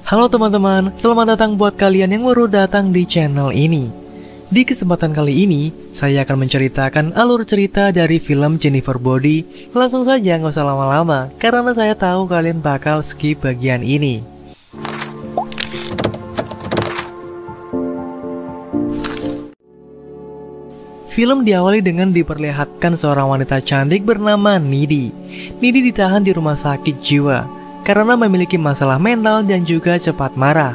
Halo teman-teman, selamat datang buat kalian yang baru datang di channel ini. Di kesempatan kali ini, saya akan menceritakan alur cerita dari film Jennifer Body. Langsung saja, nggak usah lama-lama, karena saya tahu kalian bakal skip bagian ini. Film diawali dengan diperlihatkan seorang wanita cantik bernama Nidi. Nidi ditahan di rumah sakit jiwa karena memiliki masalah mental dan juga cepat marah.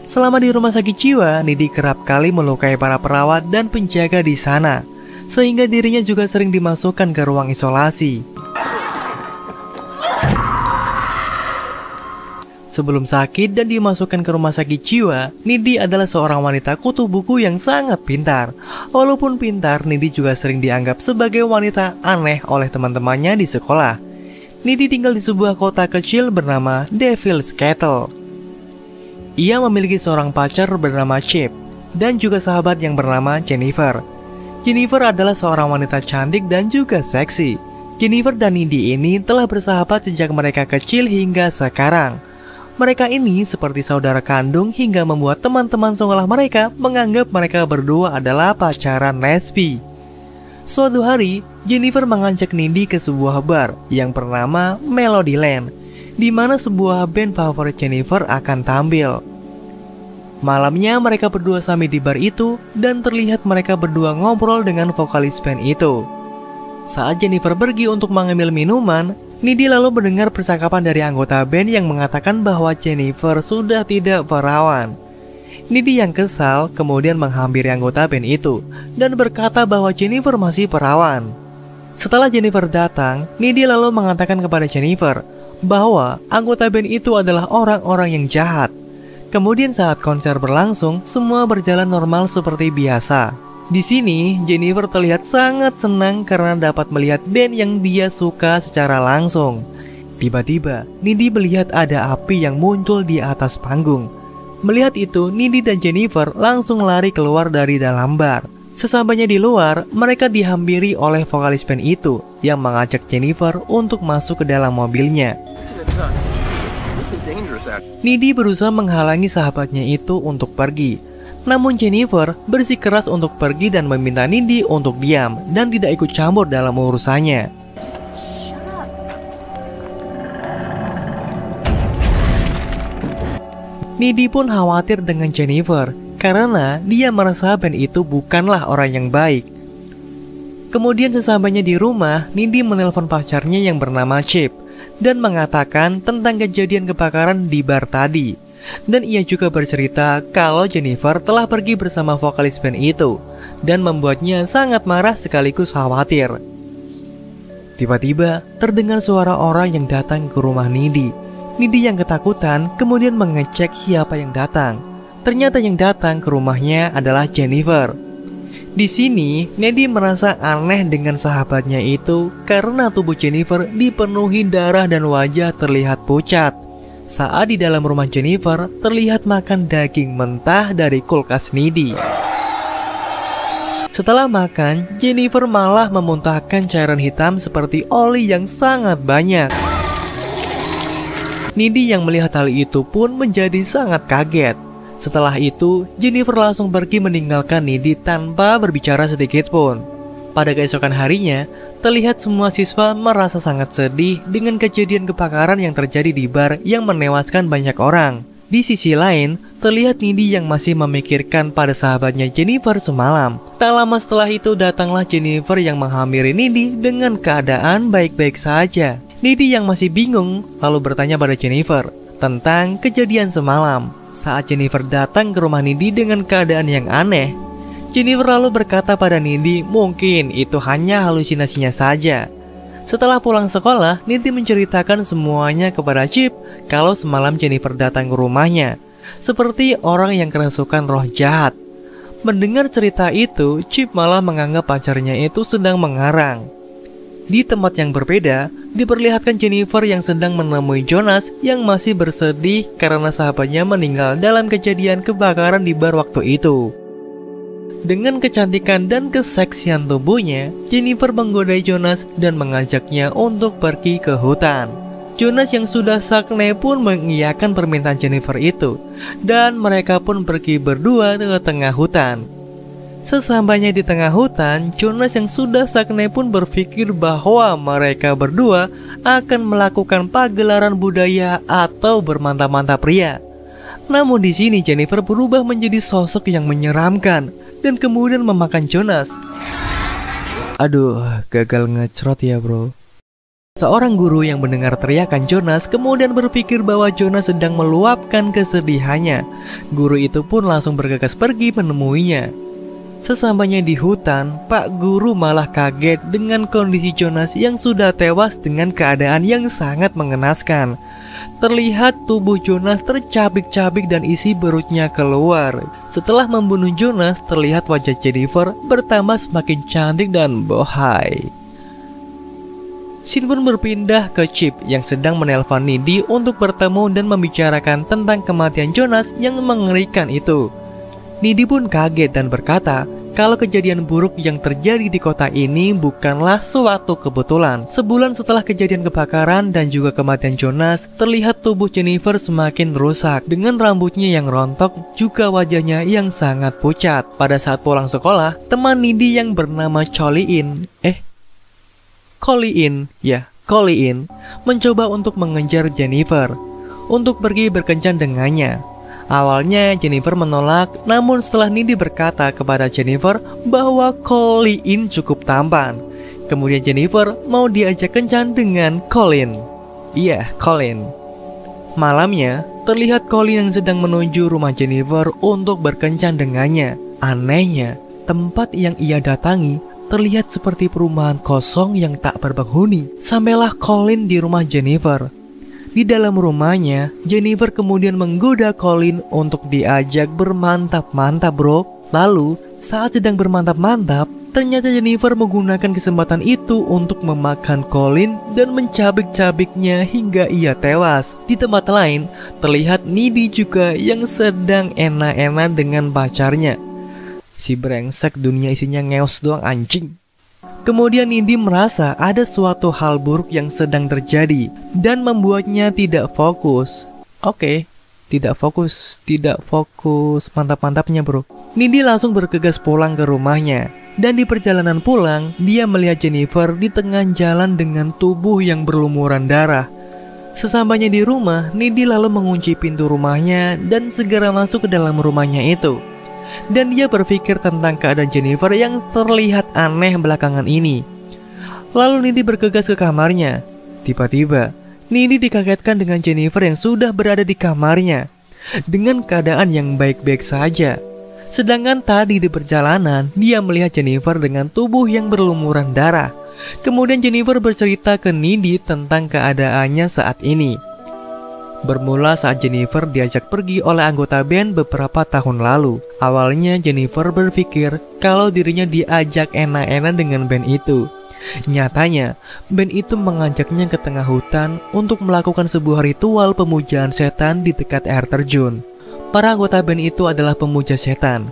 Selama di rumah sakit jiwa, Nidi kerap kali melukai para perawat dan penjaga di sana, sehingga dirinya juga sering dimasukkan ke ruang isolasi. Sebelum sakit dan dimasukkan ke rumah sakit jiwa, Nidi adalah seorang wanita kutu buku yang sangat pintar. Walaupun pintar, Nidi juga sering dianggap sebagai wanita aneh oleh teman-temannya di sekolah. Nidi tinggal di sebuah kota kecil bernama Devil's Kettle. Ia memiliki seorang pacar bernama Chip dan juga sahabat yang bernama Jennifer. Jennifer adalah seorang wanita cantik dan juga seksi. Jennifer dan Nidi ini telah bersahabat sejak mereka kecil hingga sekarang. Mereka ini seperti saudara kandung hingga membuat teman-teman sekolah mereka menganggap mereka berdua adalah pacaran lesbi. Suatu hari, Jennifer mengajak Nidi ke sebuah bar yang bernama Melodyland, di mana sebuah band favorit Jennifer akan tampil. Malamnya mereka berdua sampai di bar itu dan terlihat mereka berdua ngobrol dengan vokalis band itu. Saat Jennifer pergi untuk mengambil minuman, Nidi lalu mendengar percakapan dari anggota band yang mengatakan bahwa Jennifer sudah tidak perawan. Nidi yang kesal kemudian menghampiri anggota band itu dan berkata bahwa Jennifer masih perawan. Setelah Jennifer datang, Nidi lalu mengatakan kepada Jennifer bahwa anggota band itu adalah orang-orang yang jahat. Kemudian saat konser berlangsung, semua berjalan normal seperti biasa. Di sini, Jennifer terlihat sangat senang karena dapat melihat band yang dia suka secara langsung. Tiba-tiba, Nidi melihat ada api yang muncul di atas panggung. Melihat itu, Nidi dan Jennifer langsung lari keluar dari dalam bar. Sesampainya di luar, mereka dihampiri oleh vokalis band itu yang mengajak Jennifer untuk masuk ke dalam mobilnya. Nidi berusaha menghalangi sahabatnya itu untuk pergi. Namun Jennifer bersikeras untuk pergi dan meminta Nidi untuk diam dan tidak ikut campur dalam urusannya. Nidi pun khawatir dengan Jennifer karena dia merasa band itu bukanlah orang yang baik. Kemudian sesampainya di rumah, Nidi menelpon pacarnya yang bernama Chip dan mengatakan tentang kejadian kebakaran di bar tadi. Dan ia juga bercerita kalau Jennifer telah pergi bersama vokalis band itu dan membuatnya sangat marah sekaligus khawatir. Tiba-tiba terdengar suara orang yang datang ke rumah Nidi. Nidi yang ketakutan kemudian mengecek siapa yang datang. Ternyata yang datang ke rumahnya adalah Jennifer. Di sini, Nidi merasa aneh dengan sahabatnya itu karena tubuh Jennifer dipenuhi darah dan wajah terlihat pucat. Saat di dalam rumah Jennifer, terlihat makan daging mentah dari kulkas Nidi. Setelah makan, Jennifer malah memuntahkan cairan hitam seperti oli yang sangat banyak. Nidi yang melihat hal itu pun menjadi sangat kaget. Setelah itu, Jennifer langsung pergi meninggalkan Nidi tanpa berbicara sedikit pun. Pada keesokan harinya, terlihat semua siswa merasa sangat sedih dengan kejadian kebakaran yang terjadi di bar yang menewaskan banyak orang. Di sisi lain, terlihat Nidi yang masih memikirkan pada sahabatnya Jennifer semalam. Tak lama setelah itu datanglah Jennifer yang menghampiri Nidi dengan keadaan baik-baik saja. Nidi yang masih bingung lalu bertanya pada Jennifer tentang kejadian semalam. Saat Jennifer datang ke rumah Nidi dengan keadaan yang aneh, Jennifer lalu berkata pada Nidi mungkin itu hanya halusinasinya saja. Setelah pulang sekolah, Nidi menceritakan semuanya kepada Chip kalau semalam Jennifer datang ke rumahnya seperti orang yang kerasukan roh jahat. Mendengar cerita itu, Chip malah menganggap pacarnya itu sedang mengarang. Di tempat yang berbeda, diperlihatkan Jennifer yang sedang menemui Jonas yang masih bersedih karena sahabatnya meninggal dalam kejadian kebakaran di bar waktu itu. Dengan kecantikan dan keseksian tubuhnya, Jennifer menggodai Jonas dan mengajaknya untuk pergi ke hutan. Jonas yang sudah sakne pun mengiyakan permintaan Jennifer itu, dan mereka pun pergi berdua ke tengah hutan. Sesampainya di tengah hutan, Jonas yang sudah sakne pun berpikir bahwa mereka berdua akan melakukan pagelaran budaya atau bermantap-mantap pria. Namun di sini Jennifer berubah menjadi sosok yang menyeramkan dan kemudian memakan Jonas. Aduh, gagal ngecrot ya bro. Seorang guru yang mendengar teriakan Jonas kemudian berpikir bahwa Jonas sedang meluapkan kesedihannya. Guru itu pun langsung bergegas pergi menemuinya. Sesampainya di hutan, Pak Guru malah kaget dengan kondisi Jonas yang sudah tewas dengan keadaan yang sangat mengenaskan. Terlihat tubuh Jonas tercabik-cabik dan isi perutnya keluar. Setelah membunuh Jonas, terlihat wajah Jennifer bertambah semakin cantik dan bohai. Scene pun berpindah ke Chip yang sedang menelpon Needy untuk bertemu dan membicarakan tentang kematian Jonas yang mengerikan itu. Needy pun kaget dan berkata kalau kejadian buruk yang terjadi di kota ini bukanlah suatu kebetulan. Sebulan setelah kejadian kebakaran dan juga kematian Jonas, terlihat tubuh Jennifer semakin rusak dengan rambutnya yang rontok, juga wajahnya yang sangat pucat. Pada saat pulang sekolah, teman Needy yang bernama Colleen mencoba untuk mengejar Jennifer untuk pergi berkencan dengannya. Awalnya Jennifer menolak, namun setelah Needy berkata kepada Jennifer bahwa Colleen cukup tampan, kemudian Jennifer mau diajak kencan dengan Colleen. Colleen. Malamnya, terlihat Colleen yang sedang menuju rumah Jennifer untuk berkencan dengannya. Anehnya, tempat yang ia datangi terlihat seperti perumahan kosong yang tak berpenghuni. Sampailah Colleen di rumah Jennifer. Di dalam rumahnya, Jennifer kemudian menggoda Colleen untuk diajak bermantap-mantap bro. Lalu, saat sedang bermantap-mantap, ternyata Jennifer menggunakan kesempatan itu untuk memakan Colleen dan mencabik-cabiknya hingga ia tewas. Di tempat lain, terlihat Needy juga yang sedang enak-enak dengan pacarnya. Si brengsek, dunia isinya ngeos doang anjing. Kemudian Needy merasa ada suatu hal buruk yang sedang terjadi dan membuatnya tidak fokus. Tidak fokus mantap-mantapnya bro. Needy langsung bergegas pulang ke rumahnya. Dan di perjalanan pulang, dia melihat Jennifer di tengah jalan dengan tubuh yang berlumuran darah. Sesampainya di rumah, Needy lalu mengunci pintu rumahnya dan segera masuk ke dalam rumahnya itu. Dan dia berpikir tentang keadaan Jennifer yang terlihat aneh belakangan ini. Lalu Needy bergegas ke kamarnya. Tiba-tiba, Needy dikagetkan dengan Jennifer yang sudah berada di kamarnya dengan keadaan yang baik-baik saja. Sedangkan tadi di perjalanan, dia melihat Jennifer dengan tubuh yang berlumuran darah. Kemudian Jennifer bercerita ke Needy tentang keadaannya saat ini. Bermula saat Jennifer diajak pergi oleh anggota band beberapa tahun lalu. Awalnya Jennifer berpikir kalau dirinya diajak enak-enak dengan band itu. Nyatanya, band itu mengajaknya ke tengah hutan untuk melakukan sebuah ritual pemujaan setan di dekat air terjun. Para anggota band itu adalah pemuja setan.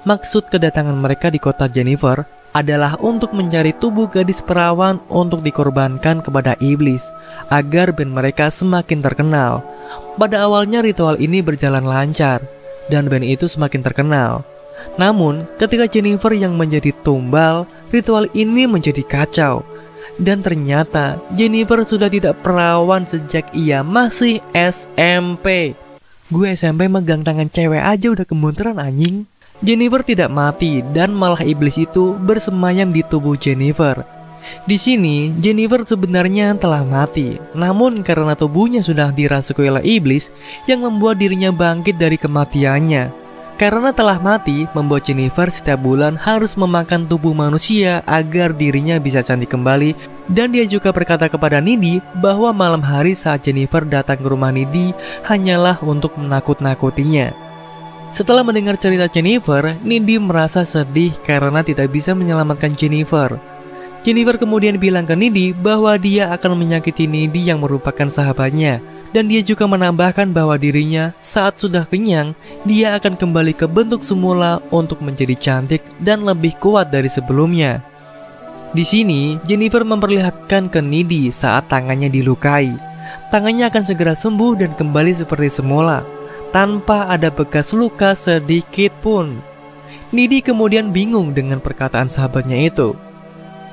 Maksud kedatangan mereka di kota Jennifer adalah untuk mencari tubuh gadis perawan untuk dikorbankan kepada iblis agar band mereka semakin terkenal. Pada awalnya ritual ini berjalan lancar dan band itu semakin terkenal. Namun ketika Jennifer yang menjadi tumbal, ritual ini menjadi kacau. Dan ternyata Jennifer sudah tidak perawan sejak ia masih SMP. Gue SMP megang tangan cewek aja udah gemeteran anjing. Jennifer tidak mati dan malah iblis itu bersemayam di tubuh Jennifer. Di sini Jennifer sebenarnya telah mati, namun karena tubuhnya sudah dirasuki oleh iblis yang membuat dirinya bangkit dari kematiannya. Karena telah mati, membuat Jennifer setiap bulan harus memakan tubuh manusia agar dirinya bisa cantik kembali. Dan dia juga berkata kepada Needy bahwa malam hari saat Jennifer datang ke rumah Needy hanyalah untuk menakut-nakutinya. Setelah mendengar cerita Jennifer, Needy merasa sedih karena tidak bisa menyelamatkan Jennifer. Jennifer kemudian bilang ke Needy bahwa dia akan menyakiti Needy yang merupakan sahabatnya. Dan dia juga menambahkan bahwa dirinya saat sudah kenyang, dia akan kembali ke bentuk semula untuk menjadi cantik dan lebih kuat dari sebelumnya. Di sini, Jennifer memperlihatkan ke Needy saat tangannya dilukai. tangannya akan segera sembuh dan kembali seperti semula, tanpa ada bekas luka sedikit pun. Nidi kemudian bingung dengan perkataan sahabatnya itu.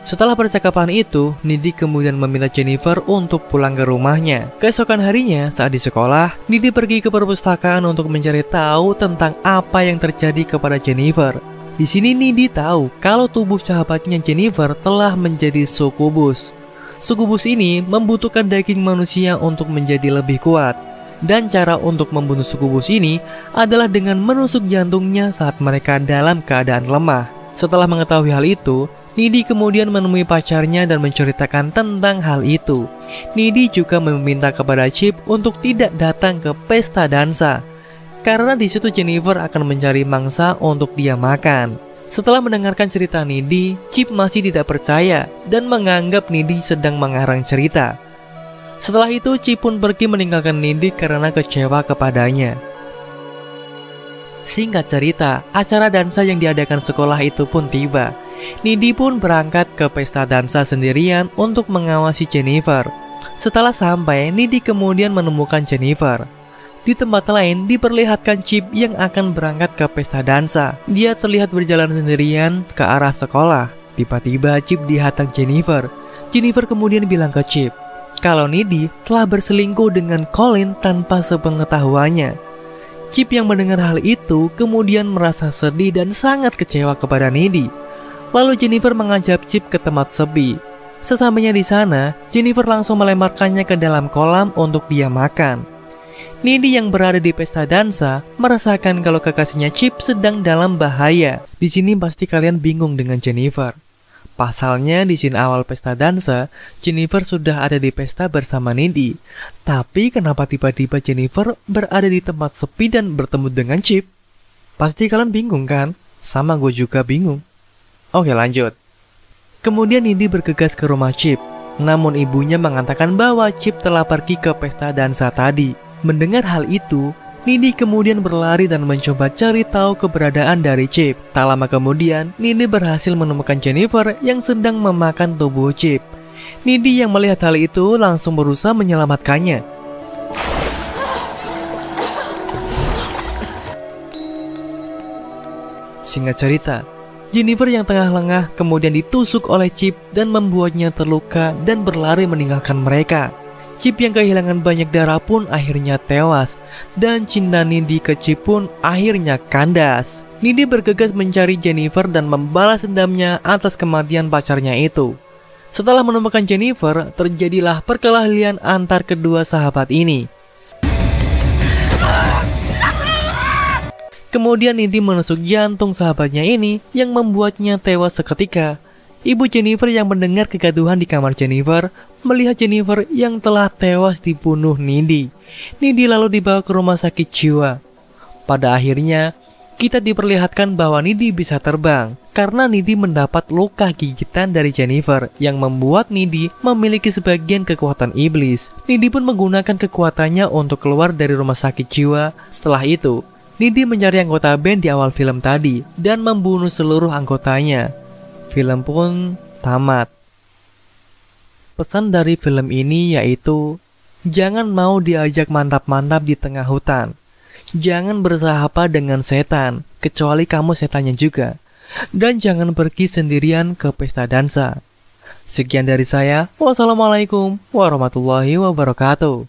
Setelah percakapan itu, Nidi kemudian meminta Jennifer untuk pulang ke rumahnya. Keesokan harinya, saat di sekolah, Nidi pergi ke perpustakaan untuk mencari tahu tentang apa yang terjadi kepada Jennifer. Di sini Nidi tahu kalau tubuh sahabatnya Jennifer telah menjadi sukubus. Sukubus ini membutuhkan daging manusia untuk menjadi lebih kuat. Dan cara untuk membunuh sukubus ini adalah dengan menusuk jantungnya saat mereka dalam keadaan lemah. Setelah mengetahui hal itu, Nidi kemudian menemui pacarnya dan menceritakan tentang hal itu. Nidi juga meminta kepada Chip untuk tidak datang ke pesta dansa, karena di situ Jennifer akan mencari mangsa untuk dia makan. Setelah mendengarkan cerita Nidi, Chip masih tidak percaya dan menganggap Nidi sedang mengarang cerita. Setelah itu, Chip pun pergi meninggalkan Nidi karena kecewa kepadanya. Singkat cerita, acara dansa yang diadakan sekolah itu pun tiba. Nidi pun berangkat ke pesta dansa sendirian untuk mengawasi Jennifer. Setelah sampai, Nidi kemudian menemukan Jennifer. Di tempat lain diperlihatkan Chip yang akan berangkat ke pesta dansa. Dia terlihat berjalan sendirian ke arah sekolah. Tiba-tiba Chip dihalang Jennifer. Jennifer kemudian bilang ke Chip kalau Nidi telah berselingkuh dengan Colin tanpa sepengetahuannya. Chip yang mendengar hal itu kemudian merasa sedih dan sangat kecewa kepada Nidi. Lalu Jennifer mengajak Chip ke tempat sepi. Sesampainya di sana, Jennifer langsung melemparkannya ke dalam kolam untuk dia makan. Nidi yang berada di pesta dansa merasakan kalau kekasihnya Chip sedang dalam bahaya. Di sini pasti kalian bingung dengan Jennifer. Pasalnya di scene awal pesta dansa, Jennifer sudah ada di pesta bersama Nidi. Tapi kenapa tiba-tiba Jennifer berada di tempat sepi dan bertemu dengan Chip? Pasti kalian bingung kan? Sama gue juga bingung. Oke, lanjut. Kemudian Nidi bergegas ke rumah Chip. Namun ibunya mengatakan bahwa Chip telah pergi ke pesta dansa tadi. Mendengar hal itu, Nidi kemudian berlari dan mencoba cari tahu keberadaan dari Chip. Tak lama kemudian, Nidi berhasil menemukan Jennifer yang sedang memakan tubuh Chip. Nidi yang melihat hal itu langsung berusaha menyelamatkannya. Singkat cerita, Jennifer yang tengah lengah kemudian ditusuk oleh Chip dan membuatnya terluka dan berlari meninggalkan mereka. Chip yang kehilangan banyak darah pun akhirnya tewas, dan cinta Nidi ke Chip pun akhirnya kandas. Nidi bergegas mencari Jennifer dan membalas dendamnya atas kematian pacarnya itu. Setelah menemukan Jennifer, terjadilah perkelahian antar kedua sahabat ini. Kemudian Nidi menusuk jantung sahabatnya ini yang membuatnya tewas seketika. Ibu Jennifer yang mendengar kegaduhan di kamar Jennifer melihat Jennifer yang telah tewas dibunuh Nidi. Nidi lalu dibawa ke rumah sakit jiwa. Pada akhirnya, kita diperlihatkan bahwa Nidi bisa terbang karena Nidi mendapat luka gigitan dari Jennifer yang membuat Nidi memiliki sebagian kekuatan iblis. Nidi pun menggunakan kekuatannya untuk keluar dari rumah sakit jiwa. Setelah itu, Nidi mencari anggota band di awal film tadi dan membunuh seluruh anggotanya. Film pun tamat. Pesan dari film ini yaitu, jangan mau diajak mantap-mantap di tengah hutan. Jangan bersahabat dengan setan, kecuali kamu setannya juga. Dan jangan pergi sendirian ke pesta dansa. Sekian dari saya. Wassalamualaikum warahmatullahi wabarakatuh.